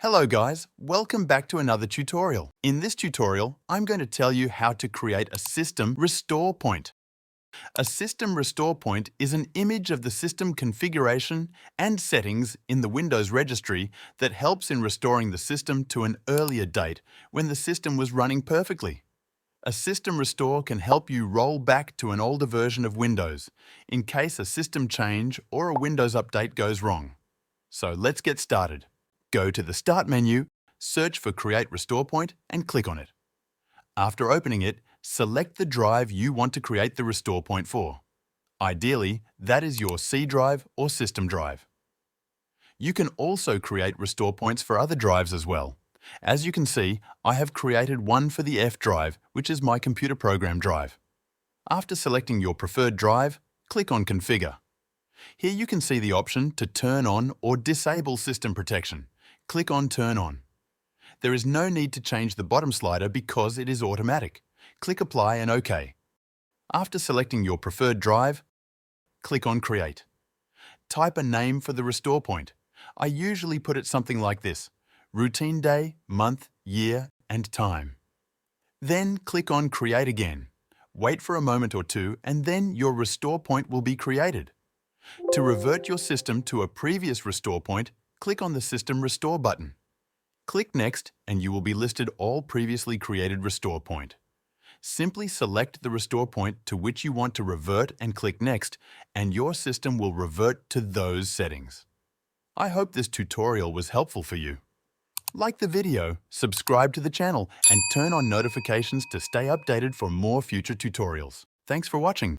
Hello guys, welcome back to another tutorial. In this tutorial, I'm going to tell you how to create a system restore point. A system restore point is an image of the system configuration and settings in the Windows registry that helps in restoring the system to an earlier date when the system was running perfectly. A system restore can help you roll back to an older version of Windows in case a system change or a Windows update goes wrong. So let's get started. Go to the Start menu, search for Create Restore Point and click on it. After opening it, select the drive you want to create the restore point for. Ideally, that is your C drive or system drive. You can also create restore points for other drives as well. As you can see, I have created one for the F drive, which is my computer program drive. After selecting your preferred drive, click on Configure. Here you can see the option to turn on or disable system protection. Click on Turn On. There is no need to change the bottom slider because it is automatic. Click Apply and OK. After selecting your preferred drive, click on Create. Type a name for the restore point. I usually put it something like this: routine day, month, year, and time. Then click on Create again. Wait for a moment or two and then your restore point will be created. To revert your system to a previous restore point, click on the System Restore button. Click Next and you will be listed all previously created restore point. Simply select the restore point to which you want to revert and click Next, and your system will revert to those settings. I hope this tutorial was helpful for you. Like the video, subscribe to the channel, and turn on notifications to stay updated for more future tutorials. Thanks for watching.